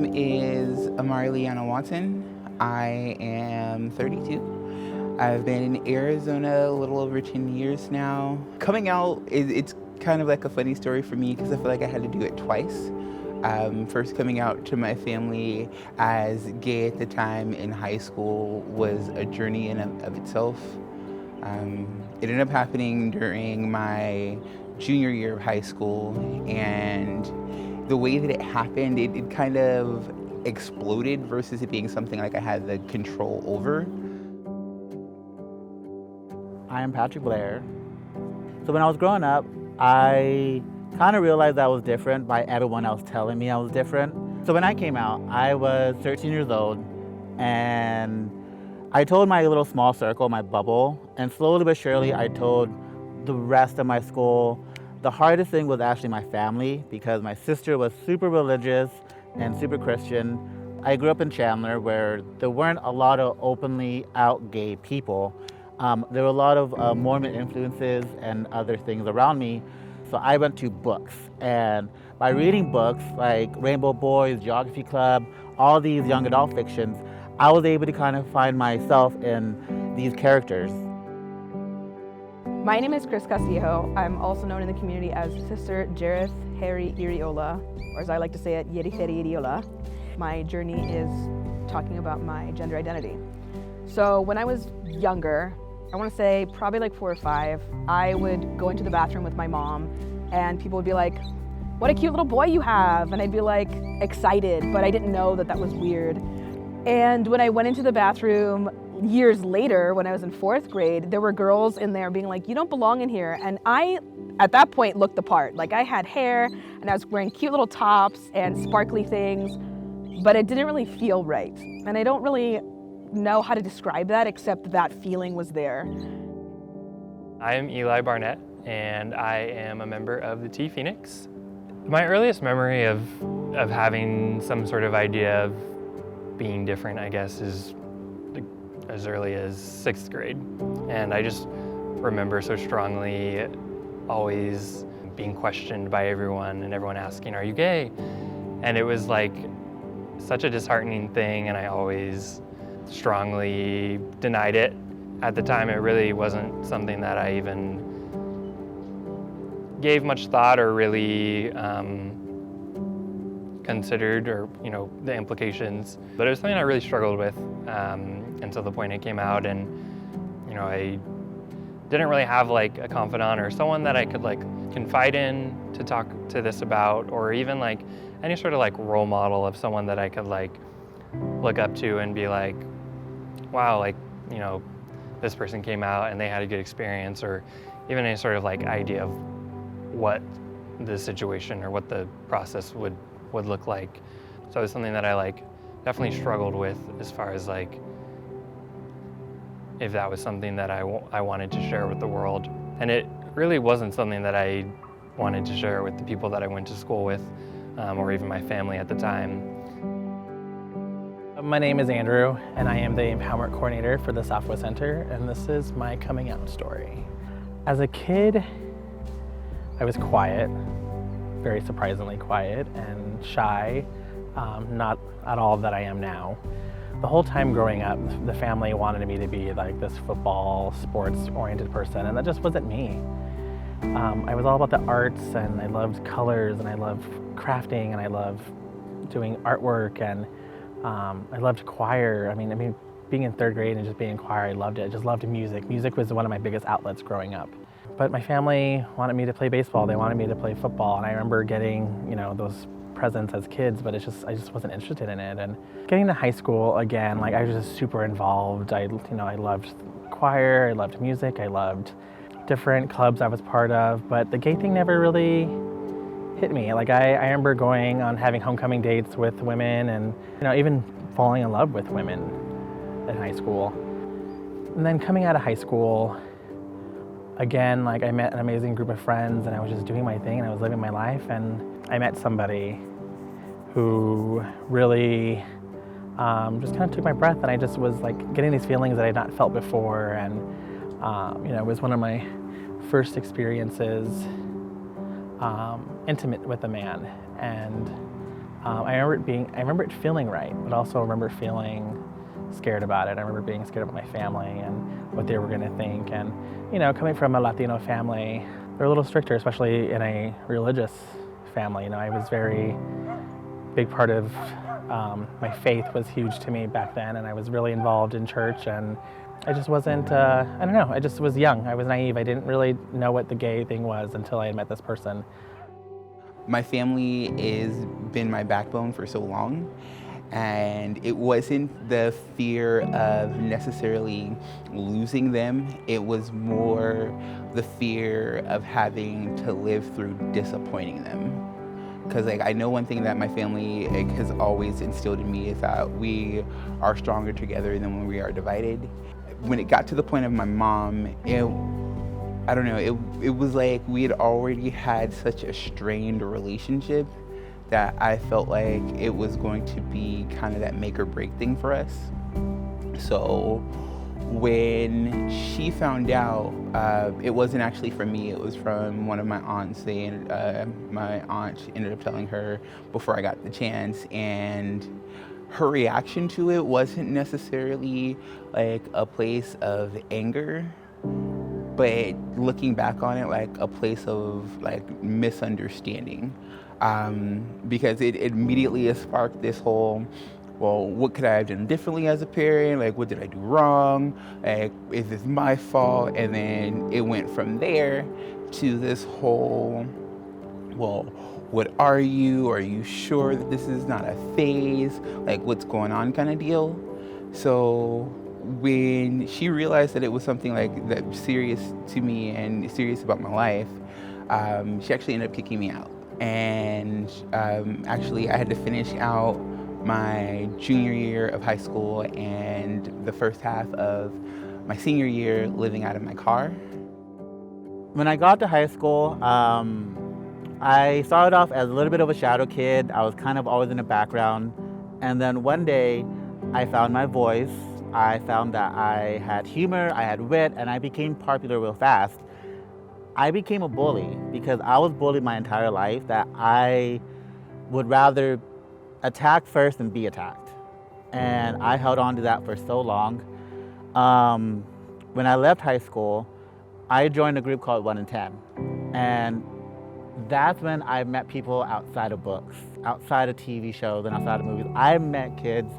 name is Amari Leanna Watson. I am 32. I've been in Arizona a little over 10 years now. Coming out, it's kind of like a funny story for me because I feel like I had to do it twice. First coming out to my family as gay at the time in high school was a journey in and of itself. It ended up happening during my junior year of high school, and the way that it happened, it kind of exploded versus it being something like I had the control over. I am Patrick Blair. So when I was growing up, I kind of realized I was different by everyone else telling me I was different. So when I came out, I was 13 years old, and I told my little small circle, my bubble, and slowly but surely I told the rest of my school. The hardest thing was actually my family, because my sister was super religious and super Christian. I grew up in Chandler where there weren't a lot of openly out gay people. There were a lot of Mormon influences and other things around me. So I went to books, and by reading books like Rainbow Boys, Geography Club, all these young adult fictions, I was able to kind of find myself in these characters. My name is Chris Castillo. I'm also known in the community as Sister Cherished Harry Iriola, or as I like to say it, Yeri Heri Iriola. My journey is talking about my gender identity. So when I was younger, I want to say probably like 4 or 5, I would go into the bathroom with my mom and people would be like, "What a cute little boy you have." And I'd be like excited, but I didn't know that that was weird. And when I went into the bathroom years later, when I was in 4th grade, there were girls in there being like, "You don't belong in here." And I, at that point, looked the part. Like I had hair and I was wearing cute little tops and sparkly things, but it didn't really feel right. And I don't really know how to describe that, except that feeling was there. I am Eli Barnett, and I am a member of the T Phoenix. My earliest memory of having some sort of idea of being different, I guess, is as early as 6th grade. And I just remember so strongly always being questioned by everyone and everyone asking, "Are you gay?" And it was like such a disheartening thing, and I always strongly denied it. At the time, it really wasn't something that I even gave much thought or really considered, or the implications. But it was something I really struggled with until the point it came out, and I didn't really have like a confidant or someone that I could like confide in to talk to this about, or even like any sort of like role model of someone that I could like look up to and be like, wow, like this person came out and they had a good experience, or even any sort of like idea of what the situation or what the process would look like. So it was something that I like definitely struggled with, as far as like if that was something that I wanted to share with the world. And it really wasn't something that I wanted to share with the people that I went to school with, or even my family at the time. My name is Andrew, and I am the Empowerment Coordinator for the Southwest Center, and this is my coming out story. As a kid, I was quiet, very surprisingly quiet and shy, not at all that I am now. The whole time growing up, the family wanted me to be like this football, sports-oriented person, and that just wasn't me. I was all about the arts, and I loved colors, and I loved crafting, and I loved doing artwork, and I loved choir. I mean, being in 3rd grade and just being in choir, I loved it. I just loved music. Music was one of my biggest outlets growing up. But my family wanted me to play baseball. They wanted me to play football, and I remember getting, those presents as kids, but I just wasn't interested in it. And getting to high school again, like I was just super involved. I loved choir. I loved music. I loved different clubs I was part of, but the gay thing never really hit me. Like I remember going on having homecoming dates with women, and even falling in love with women in high school. And then coming out of high school, again, like I met an amazing group of friends, and I was just doing my thing and I was living my life, and I met somebody who really just kind of took my breath, and I just was like getting these feelings that I had not felt before, and it was one of my first experiences intimate with a man, and I remember it feeling right, but also remember feeling scared about it. I remember being scared about my family and what they were going to think. And, you know, coming from a Latino family, they're a little stricter, especially in a religious family. You know, I was very big part of my faith was huge to me back then, and I was really involved in church, and I just wasn't, I don't know, I just was young. I was naive. I didn't really know what the gay thing was until I had met this person. My family has been my backbone for so long, and it wasn't the fear of necessarily losing them. It was more the fear of having to live through disappointing them. Because I know one thing that my family has always instilled in me is that we are stronger together than when we are divided. When it got to the point of my mom, I don't know, it was like we had already had such a strained relationship that I felt like it was going to be kind of that make or break thing for us. So when she found out, it wasn't actually from me, it was from one of my aunts. My aunt ended up telling her before I got the chance, and her reaction to it wasn't necessarily like a place of anger, but looking back on it, like a place of like misunderstanding, because it immediately sparked this whole, well, what could I have done differently as a parent? Like, what did I do wrong? Like, is this my fault? And then it went from there to this whole, well, what are you? Are you sure that this is not a phase? Like, what's going on kind of deal? So when she realized that it was something like that serious to me and serious about my life, she actually ended up kicking me out. And actually, I had to finish out my junior year of high school and the first half of my senior year living out of my car. When I got to high school, I started off as a little bit of a shadow kid. I was kind of always in the background. And then one day, I found my voice. I found that I had humor, I had wit, and I became popular real fast. I became a bully because I was bullied my entire life, that I would rather attack first than be attacked. And I held on to that for so long. When I left high school, I joined a group called 1 in 10. And that's when I met people outside of books, outside of TV shows, and outside of movies. I met kids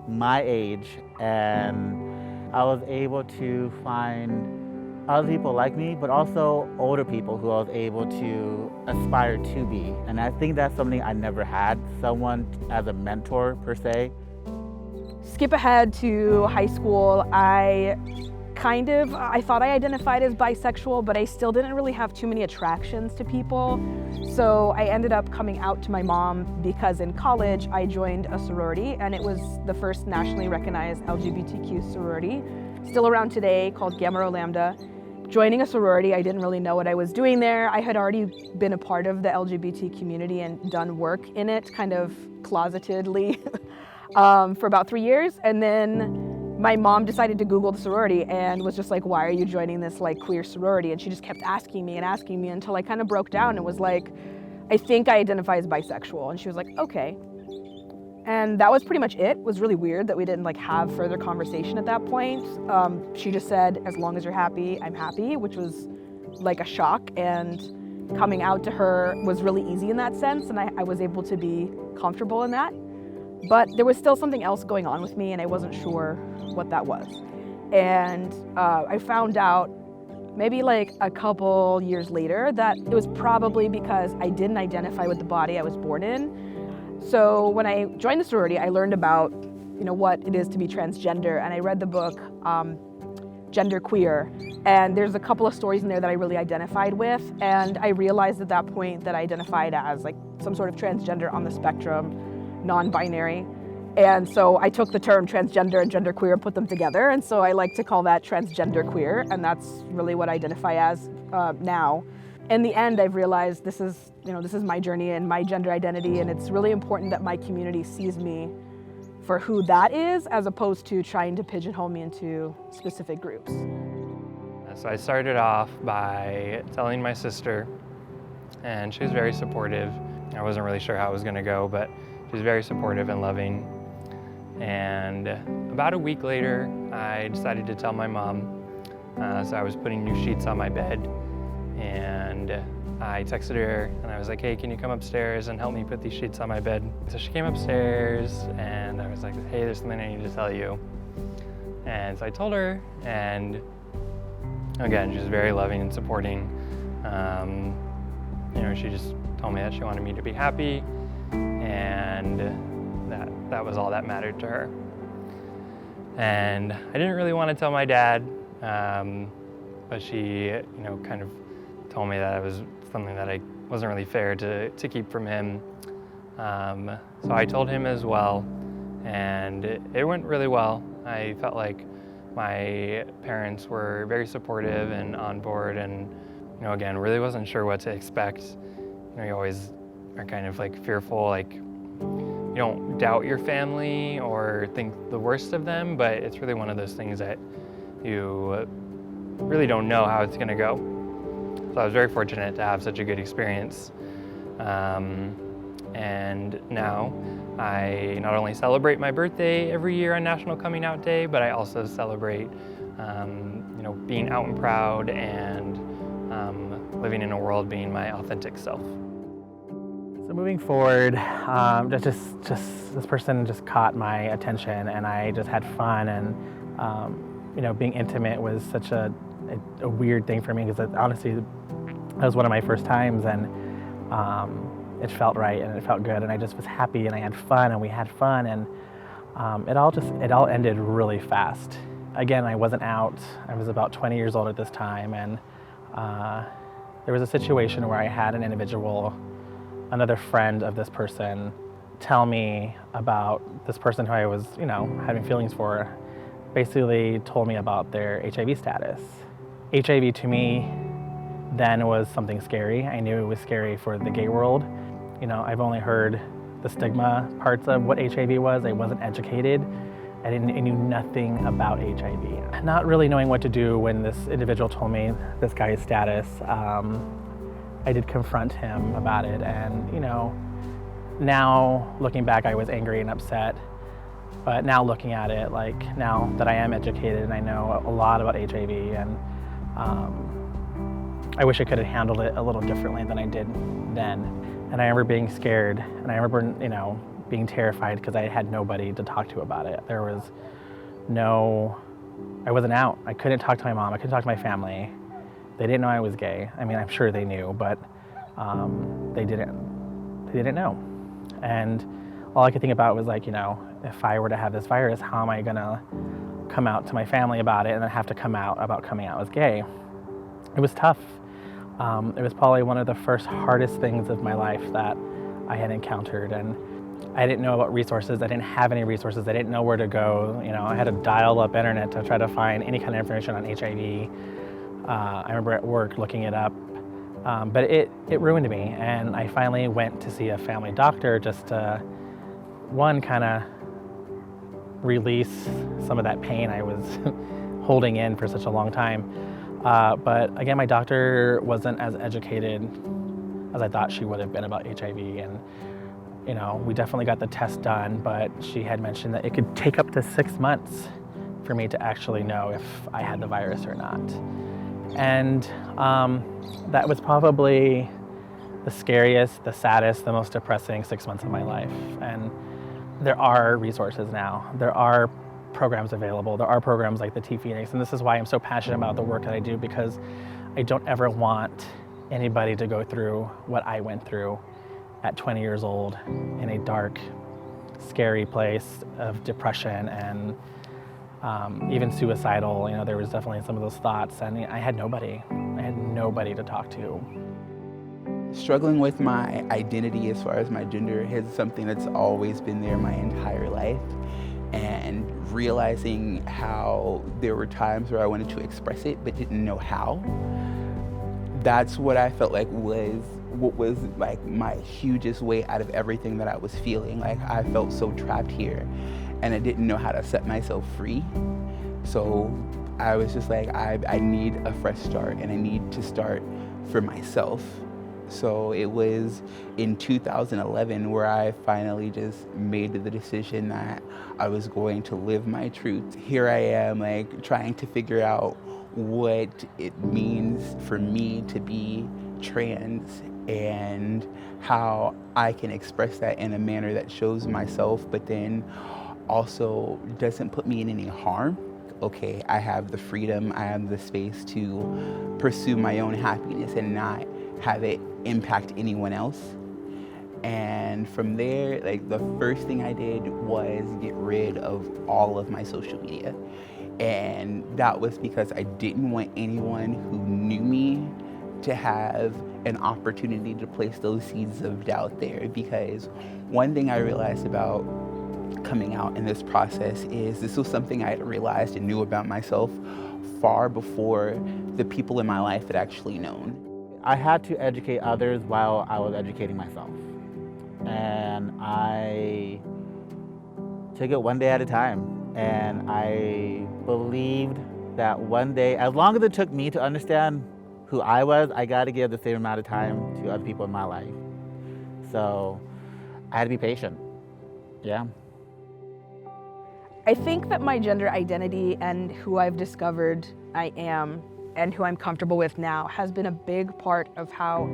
my age, and I was able to find other people like me, but also older people who I was able to aspire to be. And I think that's something I never had, someone as a mentor per se. Skip ahead to high school. I thought I identified as bisexual, but I still didn't really have too many attractions to people. So I ended up coming out to my mom because in college I joined a sorority, and it was the first nationally recognized LGBTQ sorority, still around today, called Gamma Rho Lambda. Joining a sorority, I didn't really know what I was doing there. I had already been a part of the LGBT community and done work in it, kind of closetedly, for about 3 years. And then my mom decided to Google the sorority and was just like, why are you joining this like queer sorority? And she just kept asking me until I kind of broke down and was like, I think I identify as bisexual. And she was like, okay. And that was pretty much it. It was really weird that we didn't like have further conversation at that point. She just said, as long as you're happy, I'm happy, which was like a shock. And coming out to her was really easy in that sense. And I was able to be comfortable in that. But there was still something else going on with me, and I wasn't sure what that was. And I found out maybe like a couple years later that it was probably because I didn't identify with the body I was born in. So when I joined the sorority, I learned about, what it is to be transgender, and I read the book Gender Queer, and there's a couple of stories in there that I really identified with, and I realized at that point that I identified as like some sort of transgender on the spectrum, non-binary. And so I took the term transgender and genderqueer and put them together, and so I like to call that transgender queer, and that's really what I identify as now. In the end, I've realized this is my journey and my gender identity, and it's really important that my community sees me for who that is, as opposed to trying to pigeonhole me into specific groups. So I started off by telling my sister, and she was very supportive. I wasn't really sure how it was going to go, but She's very supportive and loving. And about a week later, I decided to tell my mom. So I was putting new sheets on my bed, and I texted her and I was like, hey, can you come upstairs and help me put these sheets on my bed? So she came upstairs and I was like, hey, there's something I need to tell you. And so I told her, and again, she was very loving and supporting. She just told me that she wanted me to be happy, and that was all that mattered to her. And I didn't really want to tell my dad, but she, kind of told me that it was something that I wasn't really fair to keep from him. So I told him as well, and it went really well. I felt like my parents were very supportive and on board, and again, really wasn't sure what to expect. You always are kind of like fearful, like you don't doubt your family or think the worst of them, but it's really one of those things that you really don't know how it's going to go. So I was very fortunate to have such a good experience. And now I not only celebrate my birthday every year on National Coming Out Day, but I also celebrate being out and proud and living in a world being my authentic self. So moving forward, just this person just caught my attention, and I just had fun, and being intimate was such a weird thing for me, because honestly, that was one of my first times, and it felt right and it felt good, and I just was happy and I had fun and we had fun, and it all ended really fast. Again, I wasn't out. I was about 20 years old at this time, and there was a situation where I had an individual, another friend of this person, tell me about this person who I was, having feelings for. Basically told me about their HIV status. HIV to me then was something scary. I knew it was scary for the gay world. I've only heard the stigma parts of what HIV was. I wasn't educated. I knew nothing about HIV. Not really knowing what to do when this individual told me this guy's status, I did confront him about it, and now looking back, I was angry and upset. But now looking at it, like now that I am educated and I know a lot about HIV, and I wish I could have handled it a little differently than I did then. And I remember being scared, and I remember, being terrified because I had nobody to talk to about it. I wasn't out. I couldn't talk to my mom. I couldn't talk to my family. They didn't know I was gay. I mean, I'm sure they knew, but they didn't know. And all I could think about was if I were to have this virus, how am I gonna come out to my family about it and then have to come out about coming out as gay? It was tough. It was probably one of the first hardest things of my life that I had encountered, and I didn't know about resources. I didn't have any resources. I didn't know where to go. I had to dial up internet to try to find any kind of information on HIV. I remember at work looking it up, but it ruined me, and I finally went to see a family doctor just to, one, kind of release some of that pain I was holding in for such a long time. But again, my doctor wasn't as educated as I thought she would have been about HIV, and we definitely got the test done, but she had mentioned that it could take up to 6 months for me to actually know if I had the virus or not. And that was probably the scariest, the saddest, the most depressing 6 months of my life. And there are resources now. There are programs available. There are programs like the T-Phoenix, and this is why I'm so passionate about the work that I do, because I don't ever want anybody to go through what I went through at 20 years old in a dark, scary place of depression and even suicidal. There was definitely some of those thoughts, and I had nobody to talk to. Struggling with my identity as far as my gender is something that's always been there my entire life, and realizing how there were times where I wanted to express it but didn't know how. That's what I felt like was what was like my hugest weight out of everything that I was feeling. Like, I felt so trapped here and I didn't know how to set myself free. So I was just like, I need a fresh start, and I need to start for myself So it was in 2011 where I finally just made the decision that I was going to live my truth. Here I am, like, trying to figure out what it means for me to be trans and how I can express that in a manner that shows myself, but then also doesn't put me in any harm. Okay, I have the freedom, I have the space to pursue my own happiness and not have it impact anyone else. And from there, like, the first thing I did was get rid of all of my social media. And that was because I didn't want anyone who knew me to have an opportunity to place those seeds of doubt there. Because one thing I realized about coming out in this process is this was something I had realized and knew about myself far before the people in my life had actually known. I had to educate others while I was educating myself. And I took it one day at a time. And I believed that one day, as long as it took me to understand who I was, I got to give the same amount of time to other people in my life. So I had to be patient. Yeah. I think that my gender identity and who I've discovered I am and who I'm comfortable with now has been a big part of how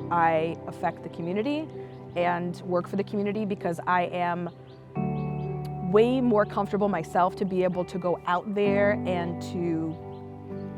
I affect the community and work for the community, because I am way more comfortable myself to be able to go out there and to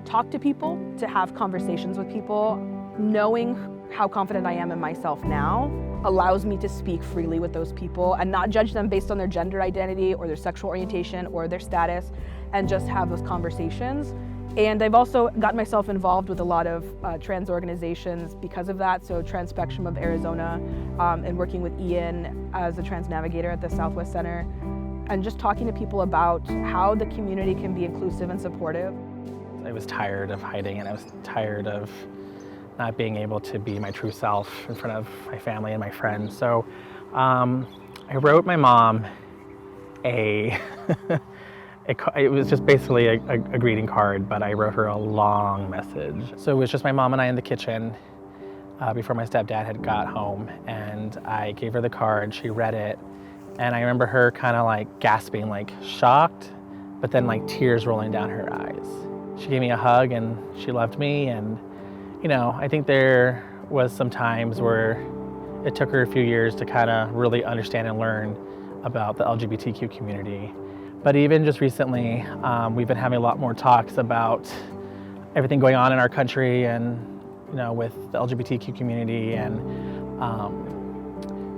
talk to people, to have conversations with people. Knowing how confident I am in myself now allows me to speak freely with those people and not judge them based on their gender identity or their sexual orientation or their status, and just have those conversations. And I've also gotten myself involved with a lot of trans organizations because of that. So Trans Spectrum of Arizona, and working with Ian as a trans navigator at the Southwest Center, and just talking to people about how the community can be inclusive and supportive. I was tired of hiding, and I was tired of not being able to be my true self in front of my family and my friends. So I wrote my mom it was just basically a greeting card, but I wrote her a long message. So it was just my mom and I in the kitchen before my stepdad had got home, and I gave her the card. She read it, and I remember her kind of like gasping, like shocked, but then like tears rolling down her eyes. She gave me a hug and she loved me. And you know, I think there was some times where it took her a few years to kind of really understand and learn about the LGBTQ community. But even just recently, we've been having a lot more talks about everything going on in our country and, you know, with the LGBTQ community. And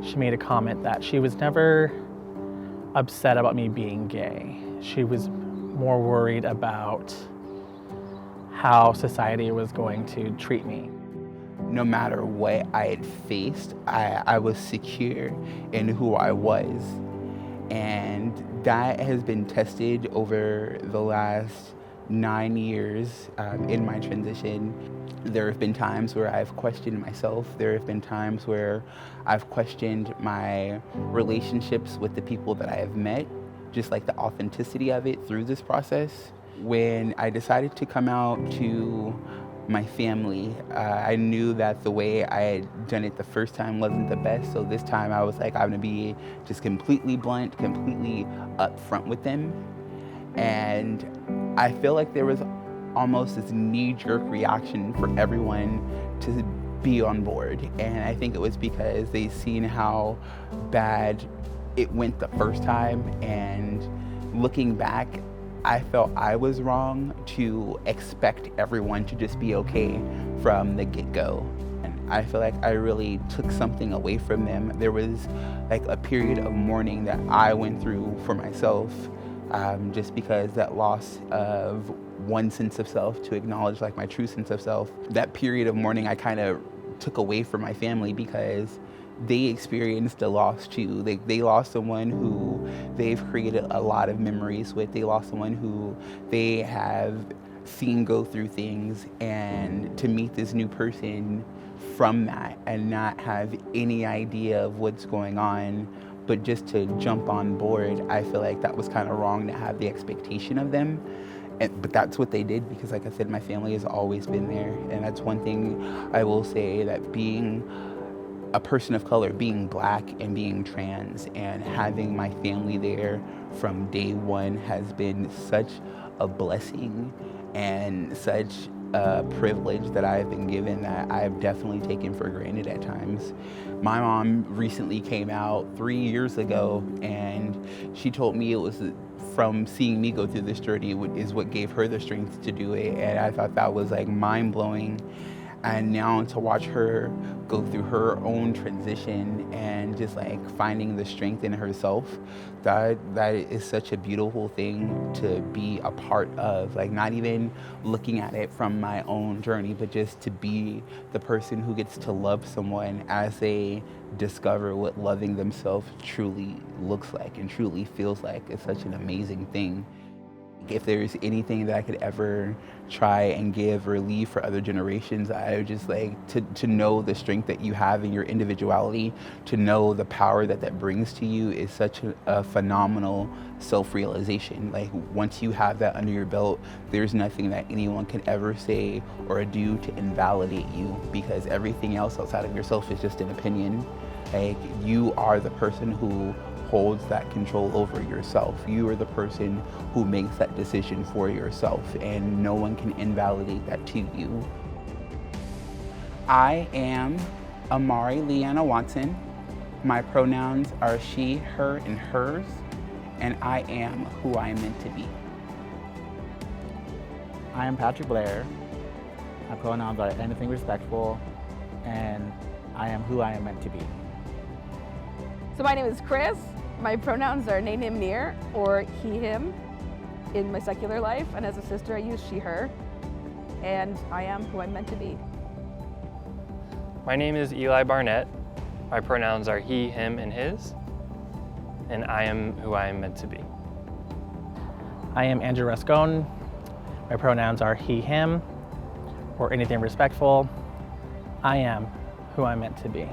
she made a comment that she was never upset about me being gay. She was more worried about how society was going to treat me. No matter what I had faced, I was secure in who I was. And that has been tested over the last 9 years in my transition. There have been times where I've questioned myself. There have been times where I've questioned my relationships with the people that I have met, just like the authenticity of it through this process. When I decided to come out to my family, I knew that the way I had done it the first time wasn't the best. So this time I was like, I'm gonna be just completely blunt, completely upfront with them. And I feel like there was almost this knee-jerk reaction for everyone to be on board. And I think it was because they'd seen how bad it went the first time. And looking back, I felt I was wrong to expect everyone to just be okay from the get-go. And I feel like I really took something away from them. There was like a period of mourning that I went through for myself, just because that loss of one sense of self to acknowledge like my true sense of self. That period of mourning I kind of took away from my family because they experienced a loss too. They lost someone who they've created a lot of memories with. They lost someone who they have seen go through things, and to meet this new person from that and not have any idea of what's going on, but just to jump on board, I feel like that was kind of wrong to have the expectation of them. But that's what they did because, like I said, my family has always been there. And that's one thing I will say, that being a person of color, being Black and being trans and having my family there from day one has been such a blessing and such a privilege that I've been given that I've definitely taken for granted at times. My mom recently came out 3 years ago, and she told me it was from seeing me go through this journey is what gave her the strength to do it. And I thought that was like mind-blowing. And now to watch her go through her own transition and just like finding the strength in herself, that is such a beautiful thing to be a part of. Like, not even looking at it from my own journey, but just to be the person who gets to love someone as they discover what loving themselves truly looks like and truly feels like. Is such an amazing thing. If there's anything that I could ever try and give or leave for other generations, I would just like to know the strength that you have in your individuality, to know the power that brings to you is such a phenomenal self-realization. Like, once you have that under your belt, there's nothing that anyone can ever say or do to invalidate you, because everything else outside of yourself is just an opinion. Like, you are the person who holds that control over yourself. You are the person who makes that decision for yourself, and no one can invalidate that to you. I am Amari Leanna Watson. My pronouns are she, her, and hers, and I am who I am meant to be. I am Patrick Blair. My pronouns are anything respectful, and I am who I am meant to be. So my name is Chris. My pronouns are they, him, near, or he, him in my secular life, and as a sister I use she, her, and I am who I'm meant to be. My name is Eli Barnett. My pronouns are he, him, and his, and I am who I am meant to be. I am Andrew Rascone. My pronouns are he, him, or anything respectful. I am who I'm meant to be.